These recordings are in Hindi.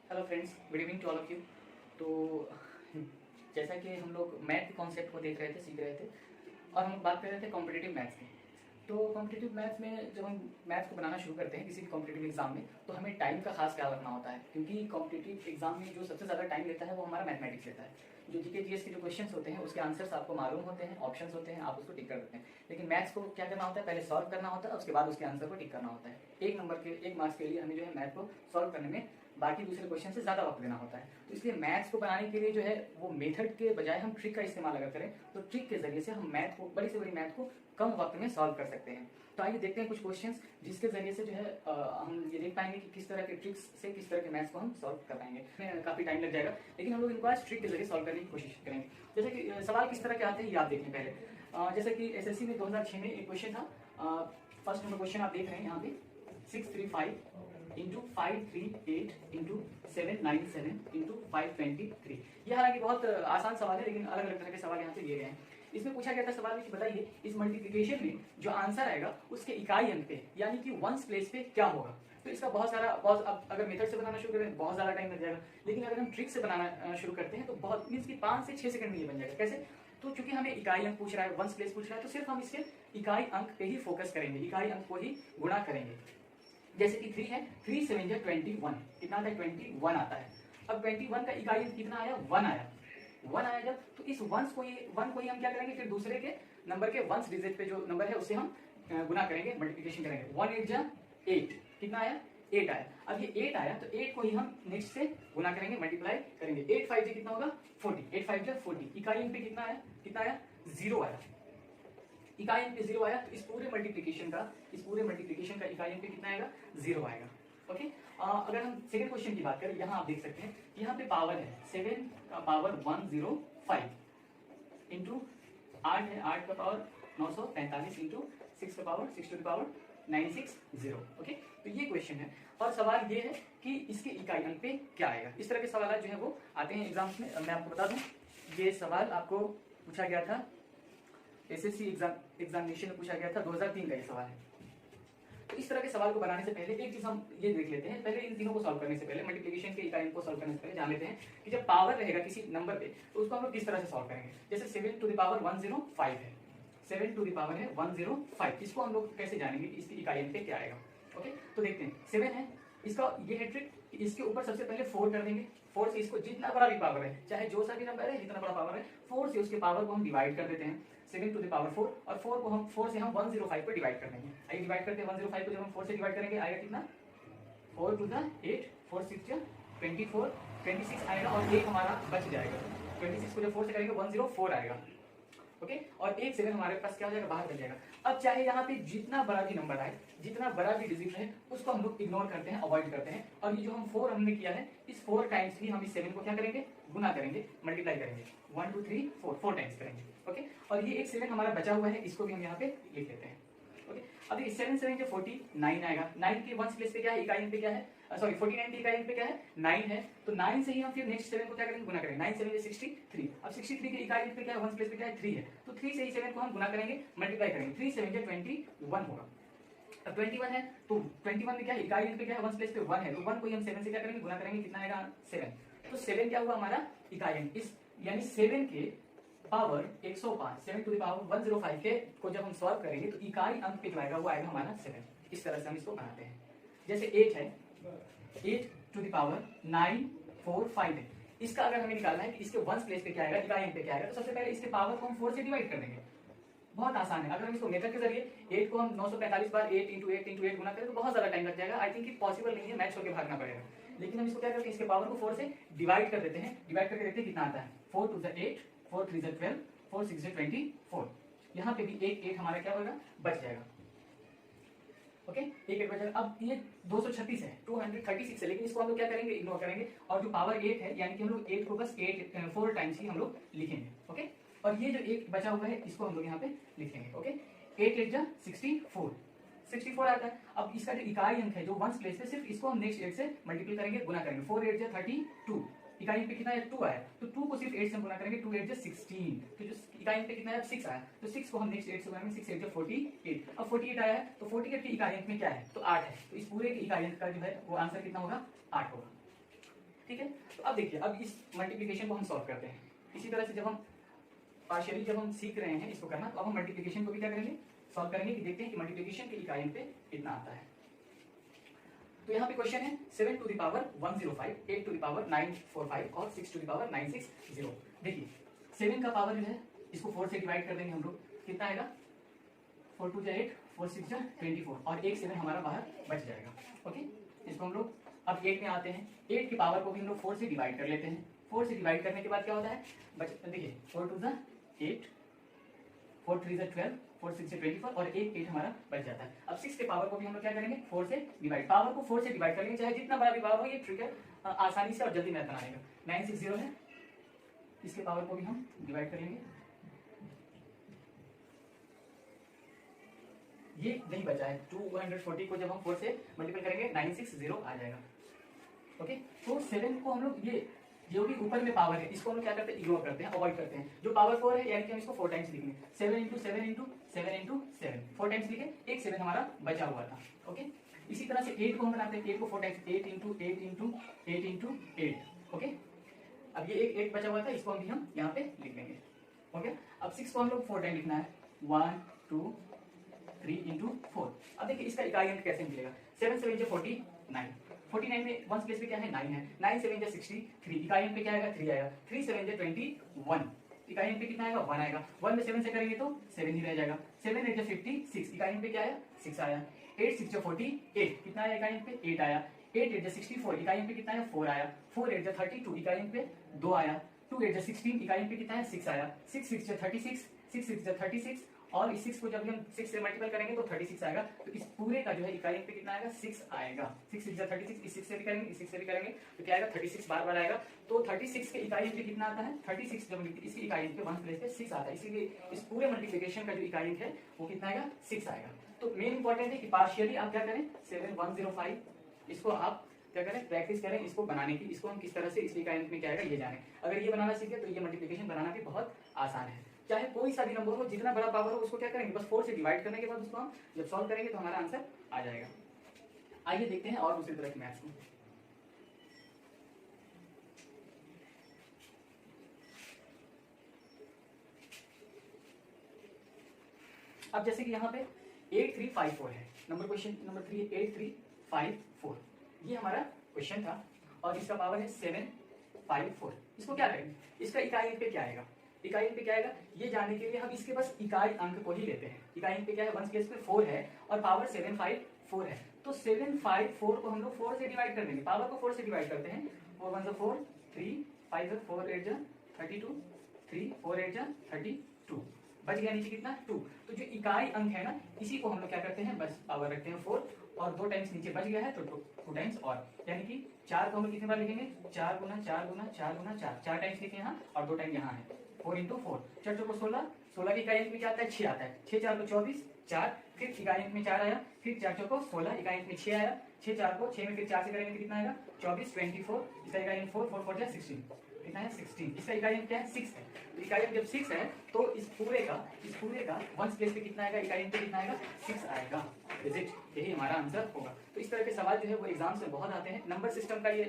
Hello friends, good evening to all of you. तो जैसा कि हम लोग मैथ के कॉन्सेप्ट को देख रहे थे, सीख रहे थे, और हम बात कर रहे थे कॉम्पिटिटिव मैथ्स की। तो कॉम्पिटिटिव मैथ्स में जब हम मैथ्स को बनाना शुरू करते हैं किसी भी कॉम्पिटिटिव एग्जाम में, तो हमें टाइम का खास ख्याल रखना होता है, क्योंकि कॉम्पिटिटिव एग्जाम में जो सबसे ज़्यादा टाइम लेता है वो हमारा मैथमेटिक्स लेता है। जो जीके जीएस के जो क्वेश्चंस होते हैं उसके आंसर्स आपको मालूम होते हैं, ऑप्शंस होते हैं, आप उसको टिक कर देते हैं। लेकिन मैथ्स को क्या करना होता है, पहले सॉल्व करना होता है, उसके बाद उसके आंसर को टिक करना होता है। एक नंबर के 1 मार्क्स के लिए हमें जो है मैथ को सॉल्व करने में बाकी दूसरे क्वेश्चन से ज़्यादा वक्त देना होता है। तो इसलिए मैथ्स को बनाने के लिए जो है वो मेथड के बजाय हम ट्रिक का इस्तेमाल अगर करें तो ट्रिक के जरिए से हम मैथ को, बड़ी से बड़ी मैथ को कम वक्त में सॉल्व कर सकते हैं। तो आइए देखते हैं कुछ क्वेश्चंस जिसके जरिए से जो है हम ये देख पाएंगे कि किस तरह के ट्रिक्स से किस तरह के मैथ्स को हम सॉल्व कर पाएंगे। काफी टाइम लग जाएगा, लेकिन हम लोग इनको आज ट्रिक के जरिए सॉल्व करने की कोशिश करेंगे। जैसे कि सवाल किस तरह के आते हैं ये आप देखें पहले। जैसे कि एसएससी में 2006 में एक क्वेश्चन था। फर्स्ट नंबर क्वेश्चन आप देख रहे हैं यहाँ पे 635 इंटू 538 इंटू 797 इंटू 523। ये हालांकि बहुत आसान सवाल है, लेकिन अलग अलग तरह के सवाल यहाँ से दिए गए हैं। इसमें पूछा गया था सवाल में कि बताइए इस मल्टीप्लिकेशन में जो आंसर आएगा उसके इकाई अंक पे यानी कि वंस प्लेस पे क्या होगा। तो इसका बहुत अब अगर मेथड से बनाना शुरू करें बहुत ज्यादा टाइम लग जाएगा, लेकिन अगर हम ट्रिक से बनाना शुरू करते हैं तो बहुत मीन्स की 5 से 6 सेकंड में ये बन जाएगा। कैसे? तो चूंकि हमें इकाई अंक पूछ रहा है, वंस प्लेस पूछ रहा है, तो सिर्फ हम इसके इकाई अंक पे ही फोकस करेंगे, इकाई अंक को ही गुणा करेंगे। जैसे कि 3 है, 3 7 जा 21, कितना आता है? 21 आता है। अब 21 का इकाई अंक कितना आया? 1 आया। 1 आया जब, तो इस वंस को ये 1 को ही हम क्या करेंगे, फिर दूसरे के नंबर के वंस डिजिट पे जो नंबर है उससे हम गुना करेंगे, मल्टीप्लिकेशन करेंगे। 1 8 जा 8, कितना आया? 8 आया। अब ये 8 आया तो 8 को ही हम नेक्स्ट से गुना करेंगे, मल्टीप्लाई करेंगे। 8 5 जा कितना होगा? 40, 8 5 जा 40। इकाई अंक पे कितना आया? 0 आया। इकाई अंक पे 0 आया, तो इस पूरे मल्टीप्लिकेशन का इकाई अंक पे कितना आएगा? 0 आएगा। ओके। अगर हम सेकंड क्वेश्चन की बात करें, यहाँ आप देख सकते हैं यहाँ पे पावर है 7 का पावर 105 इंटू 8 है, 8 का पावर 945 इंटू 6 का power 6 to the power 960। Okay, तो ये क्वेश्चन है और सवाल ये है कि इसके इकाई अंक पे क्या आएगा। इस तरह के सवाल जो है वो आते हैं एग्जाम्स में। मैं आपको बता दूं, ये सवाल आपको पूछा गया था एसएससी एग्जामिनेशन में, पूछा गया था 2003 का ये सवाल है। तो इस तरह के सवाल को बनाने से पहले एक चीज हम ये देख लेते हैं, पहले इन तीनों को सॉल्व करने से पहले, मल्टीप्लिकेशन के इकाई को सॉल्व करने से पहले जान लेते हैं कि जब पावर रहेगा किसी नंबर पे तो उसको हम लोग किस तरह से सॉल्व करेंगे। जैसे 7 टू द पावर 105 है, 7 टू द पावर है 105, इसको हम लोग कैसे जानेंगे कि इसकी इकाई पे क्या आएगा। ओके, तो देखते हैं। 7 है, इसका ये है ट्रिक, इसके ऊपर सबसे पहले 4 कर देंगे। 4 से इसको जितना बड़ा भी पावर है, चाहे जो सा भी नंबर है, जितना बड़ा पावर है, 4 से उसके पावर को हम डिवाइड कर देते हैं। 7 टू द पावर 4, और 4 से हम 105 को डिवाइड कर देंगे। आइए डिवाइड करते हैं। 105 को जब हम 4 से डिवाइड करेंगे आएगा कितना? 4 टू द 8, 4 6 24, 26 आएगा, और एक हमारा बच जाएगा। 26 को जब 4 से करेंगे 104 आएगा। ओके, और एक 7 हमारे पास क्या हो जाएगा? बाहर बच जाएगा। अब चाहे यहाँ पे जितना बड़ा भी नंबर आए, जितना बड़ा भी डिजिट है, उसको हम लोग इग्नोर करते हैं, अवॉइड करते हैं। और ये जो हम 4 हमने किया है, इस 4 टाइम्स भी हम इस 7 को क्या करेंगे? गुना करेंगे, मल्टीप्लाई करेंगे। 1 2 3 4 टाइम्स करेंगे। ओके, और ये एक 7 हमारा बचा हुआ है, इसको भी हम यहाँ पे लिख लेते हैं। ओके, अब ये 7 7 जो 49 आएगा। 9 के वंस प्लेस पे क्या है? इकाई अंक पे क्या है? सॉरी, 49 की इकाई अंक पे क्या है? 9 है। तो 9 से ही हम फिर नेक्स्ट 7 को क्या करेंगे? गुना करेंगे। 9 7 is 63। अब 63 की इकाई अंक पे क्या है? वंस प्लेस पे क्या है? 3 है। तो 3 से ही 7 को हम गुना करेंगे, मल्टीप्लाई करेंगे। 3 7 जो 21 होगा। अब 21 है, तो 21 में क्या है? इकाई अंक पे क्या है? वंस प्लेस पे 1 है, तो 1 को ही हम 7 से क्या करेंगे? गुना करेंगे। कितना आएगा? 7। तो 7 क्या हुआ हमारा? इकाई अंक। इस यानी 7 के पावर 105, 7 टू द पावर 105 के को जब हम सॉल्व करेंगे तो इकाई अंक पे जो आएगा वो आएगा हमारा 7। इस तरह से हम इसको बनाते हैं। जैसे 8 है, 8 टू द पावर 945 है। इसका अगर हमें निकालना है कि इसके वंस प्लेस पे क्या आएगा, इकाई अंक पे क्या आएगा, तो सबसे पहले इसके पावर को हम 4 से डिवाइड कर देंगे। बहुत आसान है। अगर हम इसको मेथड के जरिए 8 को हम 945 बार 8 इंटू 8 इंटू 8 गुना करें तो बहुत ज्यादा टाइम लग जाएगा। आई थिंक पॉसिबल नहीं है, मैच होकर भागना पड़ेगा। लेकिन हम इसको क्या करते हैं? इसके पावर को 4 से डिवाइड कर देते हैं। डिवाइड करके देखते हैं कितना आता है। 4 2 जा 8, 4 3 जा 12, 4 6 जा 24। यहाँ पे भी एक 8 हमारा क्या होगा? बच जाएगा। ओके, एक 8 बच जाएगा। अब ये 236 है, 236 है, लेकिन इसको हम लोग क्या करेंगे? इग्नोर करेंगे। और जो पावर 8 है, यानी कि हम लोग 8 को बस 4 टाइम्स ही हम लोग लिखेंगे। ओके, और ये जो एक बचा हुआ है इसको हम लोग यहाँ पे लिखेंगे। ओके, 8 8 जा 64, 64 आता है। अब इसका जो इकाई अंक है, जो वंस प्लेस पे, सिर्फ इसको हम नेक्स्ट 8 से मल्टीप्लाई करेंगे, गुना करेंगे। 4 8 जा 32, इकाई पे कितना है? 2 आया, तो 2 को सिर्फ 8 से गुना करेंगे। 2 8 जा 16, तो जो इकाई पे कितना है? 6 आया, तो 6 को हम नेक्स्ट 8 से गुना करेंगे। 6 8 जा 48। अब 48 आया है, तो 48 की इकाई अंक में क्या है? तो 8 है। तो इस पूरे के इकाई अंक का जो है वो आंसर कितना होगा? 8 होगा। ठीक है। तो अब देखिए, अब इस मल्टीप्लिकेशन को हम सॉल्व करते हैं। इसी तरह से जब हम पार्शियली जब हम सीख रहे हैं इसको करना, तो अब हम मल्टीप्लिकेशन को भी क्या करेंगे, सॉल्व करेंगे कि देखते हैं कि मल्टीप्लिकेशन के इकाई पे कितना आता है। तो यहाँ पे क्वेश्चन है 7 to the power 105, 8 to the power 945 और 6 टू द पावर 960। देखिए 7 का पावर जो है इसको 4 से डिवाइड कर देंगे हम लोग, कितना आएगा 4 टू 8, 4 6 24 और एक 7 हमारा बाहर बच जाएगा। ओके, इसको हम लोग अब 8 में आते हैं। 8 की पावर को भी हम लोग 4 से डिवाइड कर लेते हैं। 4 से डिवाइड करने के बाद क्या होता है, देखिए 4 टू 8, 4 3 12, 4 6 24 और एक 8 हमारा बच जाता है। अब 6 के पावर को भी हम लोग क्या करेंगे, 4 से डिवाइड, पावर को 4 से डिवाइड करेंगे, चाहे जितना बड़ा भी पावर हो, ये ट्रिक है आसानी से और जल्दी मैथ बना लेगा। 960 है, इसके पावर को भी हम डिवाइड कर लेंगे, ये नहीं बचा है। 240 को जब हम 4 से मल्टीपल करेंगे 960 आ जाएगा। ओके, तो 7 को हम लोग ये जो भी ऊपर में पावर है इसको हम लोग क्या करते हैं, इग्नोर करते हैं, अवॉइड करते हैं। जो पावर 4 है यानी कि हम इसको 4 टाइम्स लिखेंगे, 7 इंटू 7 इंटू 7 इंटू 7, 4 टाइम्स लिखे, एक 7 हमारा बचा हुआ था। ओके, इसी तरह से 8 को हम बनाते हैं, 8 को 4 times, 8 into 8 into 8 into 8। Okay, अब ये एक 8 बचा हुआ था, इसको भी हम यहाँ पे लिख लेंगे। ओके, अब 6 को हम लोग 4 टाइम लिखना है, 1 2 3 इंटू 4। अब देखिए इसका इकाई अंक कैसे मिलेगा, 7 7 49, 49 में 1 प्लेस पे क्या है 9 है, 9 7 63, इकाई अंक पे क्या आएगा 3 आएगा, 3 7 21, इकाई अंक पे कितना आएगा 1 आएगा, 1 में 7 से करेंगे तो 7 ही रह जाएगा, 7 8 56, इकाई अंक पे क्या आया 6 आया, 8 6 48, कितना आया इकाई अंक पे 8 आया, 8 8 64, इकाई अंक पे कितना आया 4 आया, 4 8 32, इकाई अंक पे 2 आया, 2 8 16, इकाई अंक पे कितना है 6 आया, 6 6 36, 6 6 36 और इस 6 को जब हम 6 से मल्टीपल करेंगे तो 36 आएगा। तो इस पूरे का जो है इकाई अंक पे कितना आएगा 6 आएगा, 6 6 36, इस 6 से भी करेंगे, इस 6 से भी करेंगे तो क्या आएगा 36 बार बार आएगा। तो 36 के इकाई अंक पे कितना आता है 36, जब इसकी इकाई अंक पे 1 प्लेस पे 6 आता है, इसीलिए इस पूरे मल्टीप्लिकेशन का जो इकाई अंक है वो कितना आएगा 6 आएगा। तो मेन इंपॉर्टेंट है कि पार्शियली आप क्या करें 7105, इसको आप क्या करें प्रैक्टिस करें इसको बनाने की, इसको हम किस तरह से इस इकाई अंक में क्या आएगा ये जाने। अगर ये बनाना सीखे तो ये मल्टीप्लिकेशन बनाना भी बहुत आसान है। चाहे कोई सा भी नंबर हो, जितना बड़ा पावर हो उसको क्या करेंगे बस 4 से डिवाइड करने के बाद उसको हम जब सॉल्व करेंगे तो हमारा आंसर आ जाएगा। आइए देखते हैं और दूसरी तरह की मैथ्स को। अब जैसे कि यहाँ पे 8354 है, नंबर क्वेश्चन नंबर 3 8354, ये हमारा क्वेश्चन था और इसका पावर है 754। इसको क्या करेंगे, इसका इकाई अंक पे क्या आएगा, इकाई अंक पे क्या आएगा ये जानने के लिए हम इसके बस इकाई अंक को ही लेते हैं। इकाई अंक पे क्या है 1 प्लेस पे 4 है और पावर 754 है, तो 754 को हम लोग 4 से डिवाइड कर देंगे, पावर को 4 से डिवाइड करते हैं, 4 1 4 3 5 4 8 32, 3 4 8 32, बच गया नीचे कितना 2। तो जो इकाई अंक है ना इसी को हम लोग क्या करते हैं बस पावर रखते हैं 4 और 2 टाइम्स नीचे बच गया है तो 2 टाइम्स और, यानी कि 4 को हम कितने बार लिखेंगे 4 गुना 4 गुना 4 गुना 4, 4 टाइम्स लिखे यहाँ और 2 टाइम यहाँ है, 4 इंटू 4, 4 चौको 16, 16 की इकाई अंक में क्या आता है 6 आता है, 6 4 को 24, 4 फिर इकाई अंक में 4 आया, फिर 4 चौको 16, इकाई अंक में 6 आया, 6 4 को 6 में फिर 4 से करेंगे तो कितना आएगा 24 24, इसका इकाई अंक 4 4 4 16, कितना है 16, इसका इकाई अंक क्या है 6 है। तो इकाई अंक जब 6 है तो इस पूरे का 1 प्लेस पे कितना आएगा, इकाई अंक पे कितना आएगा 6 आएगा। इज इट, यही हमारा आंसर होगा। तो इस तरह के सवाल जो है वो एग्जाम्स में बहुत आते हैं, नंबर सिस्टम का ये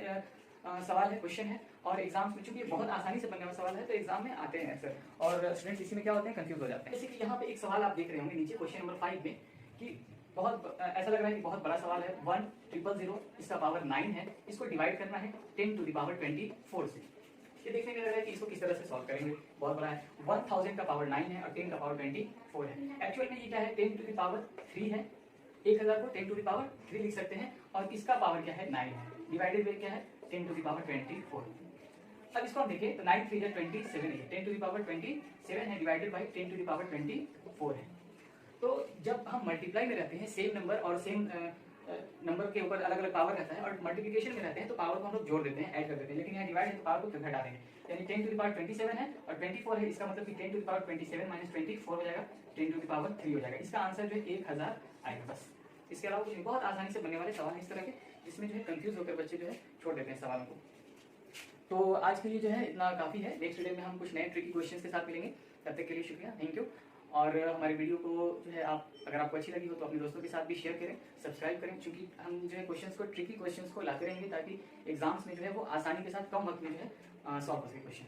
सवाल है, क्वेश्चन है और एग्जाम्स में चूंकि बहुत आसानी से बनने वाला सवाल है तो एग्जाम में आते हैं अक्सर और स्टूडेंट्स इसी में क्या होते हैं कंफ्यूज हो जाते हैं। जैसे कि यहाँ पे एक सवाल आप देख रहे होंगे नीचे क्वेश्चन नंबर 5 में कि बहुत ऐसा लग रहा है कि बहुत बड़ा सवाल है, 1000 इसका पावर 9 है, इसको डिवाइड करना है 10 टू द पावर 24 से। ये देखने में लग रहा है कि इसको किस तरह से सॉल्व करेंगे, बहुत बड़ा है, 1000 का पावर 9 है और 10 का पावर 24 है। एक्चुअल में ये क्या है 10 टू द पावर 3 है, 1000 को 10 टू द पावर 3 लिख सकते हैं और इसका पावर क्या है 9 है, डिवाइडेड बाय क्या है 10 टू द पावर 24। अब इसको हम देखें तो 9 3 27 है, 10 टू द पावर 27 है divided by 10 to the power 24 है। तो जब हम मल्टीप्लाई में रहते हैं सेम नंबर और सेम नंबर के ऊपर अलग अलग पावर रहता है और मल्टीप्लिकेशन में रहते हैं तो पावर को हम लोग जोड़ देते हैं, ऐड कर देते हैं, लेकिन यहाँ डिवाइड है तो पावर को घटा देंगे, यानी 10 टू द पावर 27 है और 24 है, इसका मतलब कि 10 टू द पावर 27 माइनस 24 हो जाएगा, 10 टू द पावर 3 हो जाएगा। इसका आंसर जो है 1000 आएगा बस, इसके अलावा कुछ नहीं। बहुत आसानी से बनने वाले सवाल है इस तरह के, जिसमें जो है कंफ्यूज होकर बच्चे जो है छोड़ देते हैं सवालों को। तो आज के लिए जो है इतना काफी है, नेक्स्ट वीडियो में हम कुछ नए ट्रिकी क्वेश्चंस के साथ मिलेंगे, तब तक के लिए शुक्रिया, थैंक यू। और हमारे वीडियो को जो है आप अगर आपको अच्छी लगी हो तो अपने दोस्तों के साथ भी शेयर करें, सब्सक्राइब करें, क्योंकि हम जो है क्वेश्चंस को, ट्रिकी क्वेश्चंस को लाते रहेंगे ताकि एग्जाम्स में जो है वो आसानी के साथ कम वक्त में जो है सॉल्व हो सके क्वेश्चन।